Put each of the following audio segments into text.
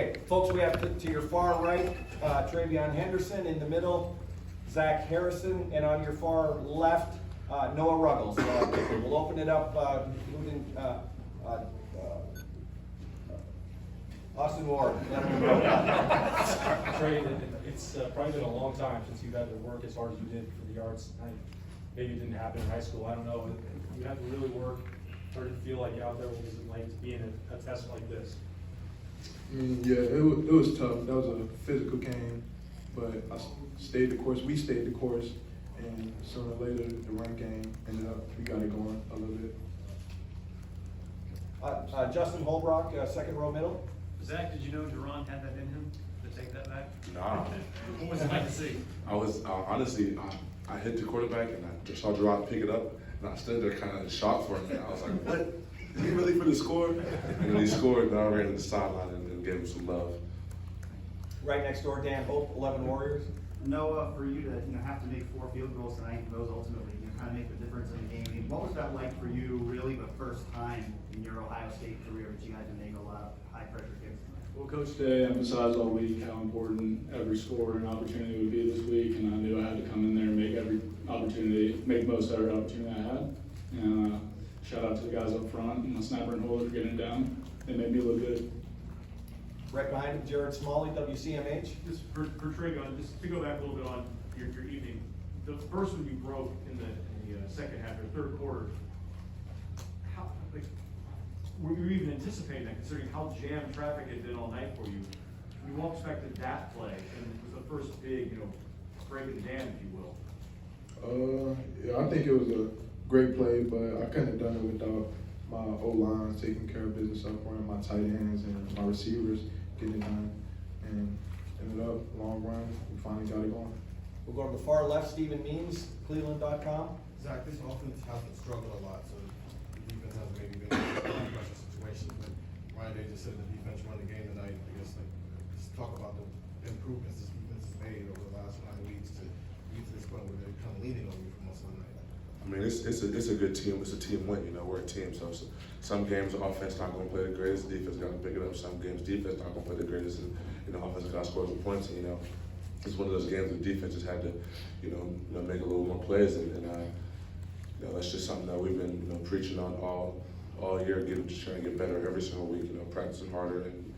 Okay, folks, we have to your far right, TreVeyon Henderson, in the middle, Zach Harrison, and on your far left, Noah Ruggles. We'll open it up, Austin Ward. Trey, it's probably been a long time since you've had to work as hard as you did for the yards. Maybe it didn't happen in high school, I don't know. You had to really work. How did it feel like out there? What was it like to be in a test like this? Yeah, it was tough. That was a physical game, but I stayed the course. We stayed the course, and sooner or later the run game ended up. We got it going a little bit. Justin Holbrook, second row middle. Zach, did you know Duran had that in him to take that back? Nah. What was it like to see? I was honestly, I hit the quarterback and I just saw Gerard pick it up, and I stood there kind of in shock for a minute. I was like, "What? Is he really for the score?" And then he scored, and I ran to the sideline and gave him some love. Right next door, Dan Hope, 11 Warriors. Noah, for you to have to make 4 field goals tonight, and those ultimately kind of make the difference in the game. I mean, what was that like for you, really, the first time in your Ohio State career that you had to make a lot of high pressure kicks tonight? Well, Coach Day emphasized all week how important every score and opportunity would be this week, and I knew I had to come in there and make every opportunity, make the most of every opportunity I had. And shout out to the guys up front and the snapper and holder for getting it down. They made me look good. Right behind him, Jared Smalley, WCMH. Just for TreVeyon, just to go back a little bit on your evening, the first one you broke in the second half or third quarter, how, like, were you even anticipating that, considering how jammed traffic had been all night for you? You all expected that play, and it was the first big, break of the dam, if you will. Yeah, I think it was a great play, but I couldn't have done it without my O-line taking care of business up front, my tight ends and my receivers getting it done. And ended up, long run, we finally got it going. We'll go to the far left, Stephen Means, Cleveland.com. Zach, this offense has struggled a lot, so the defense has maybe been in a pressure situation. But Ryan, they just said the defense won the game tonight. I guess just talk about the improvements this defense has made over the last 9 weeks to get to this point where they're kind of leaning on you for most of the night. I mean, it's a good team. It's a team win. We're a team. So some games the offense not going to play the greatest. Defense got to pick it up. Some games defense not going to play the greatest, and offense got to score some points. And, it's one of those games the defense just had to, make a little more plays, and that's just something that we've been, preaching on all year, just trying to get better every single week. Practicing harder and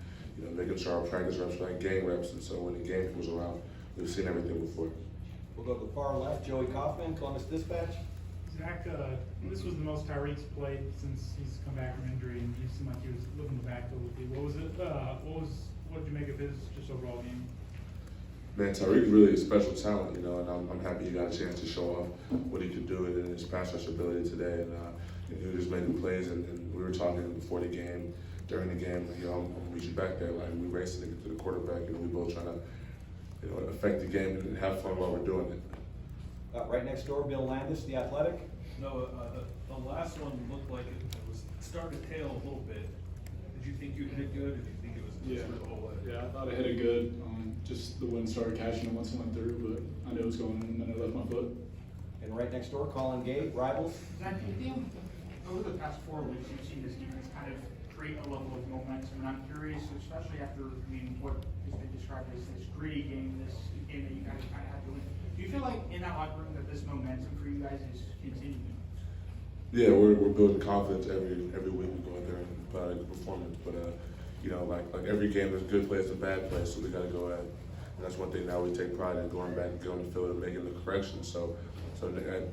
making sure our practice reps are like game reps. And so when the game comes around, we've seen everything before. We'll go to the far left, Joey Kaufman, Columbus Dispatch. Zach, this was the most Tyreek's played since he's come back from injury, and he seemed like he was looking the backfield with you. What did you make of his just overall game? Man, Tyreek's really a special talent, and I'm happy he got a chance to show off what he could do in his pass rush ability today. And he was making plays, and we were talking before the game, during the game. I'm gonna meet you back there. Like, we racing to get to the quarterback, and we both trying to, affect the game and have fun while we're doing it. Right next door, Bill Landis, The Athletic. No, the last one looked like it was starting to tail a little bit. Did you think you hit it good, or did you think it was through the whole way? Yeah, I thought I hit it good. Just the wind started catching it once it went through, but I knew it was going in, and then I left my foot. And right next door, Colin Gate, Rivals. Zach, do you think over the past 4 weeks you've seen this defense kind of create a level of momentum? And I'm curious, especially after what has been described as this gritty game, this game that you guys kind of had to win. Do you feel like in that locker room that this momentum for you guys is continuing? Yeah, we're building confidence every week we go in there and put out a good performance. But like every game, there's good plays and bad plays, so we got to go at it. And that's one thing now we take pride in, going back and going to the field and making the corrections. So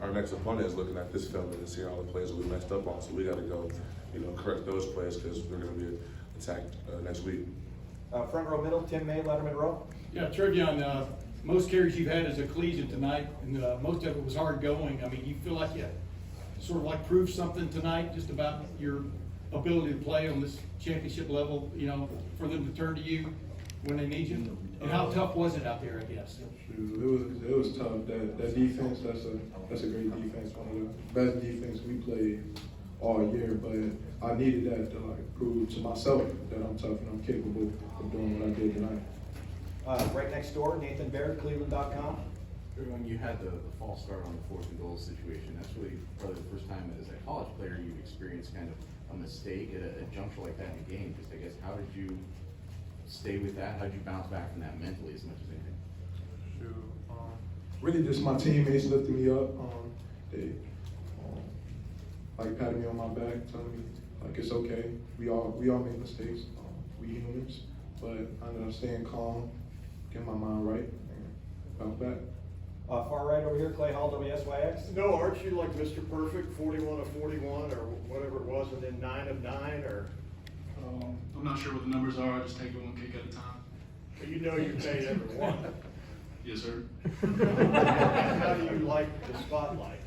our next opponent is looking at this film and seeing all the plays that we messed up on. So we got to go, correct those plays because we're going to be attacked next week. Front row middle, Tim May, Letterman Row. Yeah, TreVeyon, most carries you've had as a collegiate tonight, and most of it was hard going. I mean, you feel like you sort of like proved something tonight just about your ability to play on this championship level, for them to turn to you when they need you? And how tough was it out there, I guess? It was tough. That defense, that's a great defense, one of the best defense we played all year. But I needed that to prove to myself that I'm tough and I'm capable of doing what I did tonight. Right next door, Nathan Baird, Cleveland.com. When you had the false start on the 4th and goal situation, that's really probably the first time as a college player you've experienced kind of a mistake at a juncture like that in a game. Just, I guess, how did you stay with that? How'd you bounce back from that mentally as much as anything? Really just my teammates lifting me up. They like patting me on my back, telling me like it's okay. We all make mistakes. We humans, but I ended up staying calm, getting my mind right, and bounce back. Far right over here, Clay Hall, WSYX. No, aren't you like Mr. Perfect, 41 of 41, or whatever it was, and then 9 of 9, or? I'm not sure what the numbers are, I just take it one kick at a time. Well, you know you made every one. Yes, sir. How do you like the spotlight?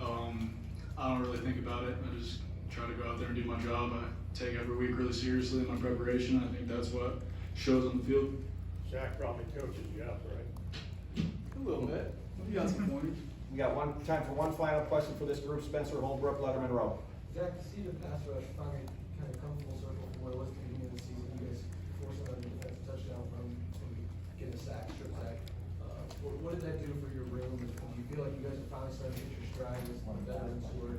I don't really think about it, I just try to go out there and do my job. I take every week really seriously in my preparation, I think that's what shows on the field. Zach probably coaches you up, right? A little bit. You got some pointers. We got time for one final question for this group. Spencer Holbrook, Letterman Row. Zach, to see the pass rush finally kind of come full circle from what it was at the beginning of the season, you guys forced another defensive touchdown from getting a sack, strip sack. What did that do for your room? Do you feel like you guys are finally starting to hit your stride as veterans who are,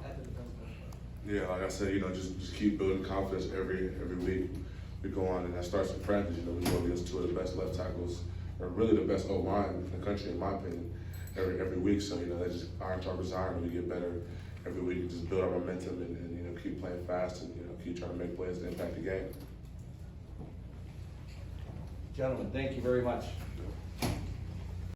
at the defensive touchdown? Yeah, like I said, just keep building confidence every week. We go on, and that starts with practice. We go against two of the best left tackles, or really the best O-line in the country, in my opinion, every week. So, they just iron sharpens iron, and we get better every week. And just build our momentum and keep playing fast and, keep trying to make plays to impact the game. Gentlemen, thank you very much.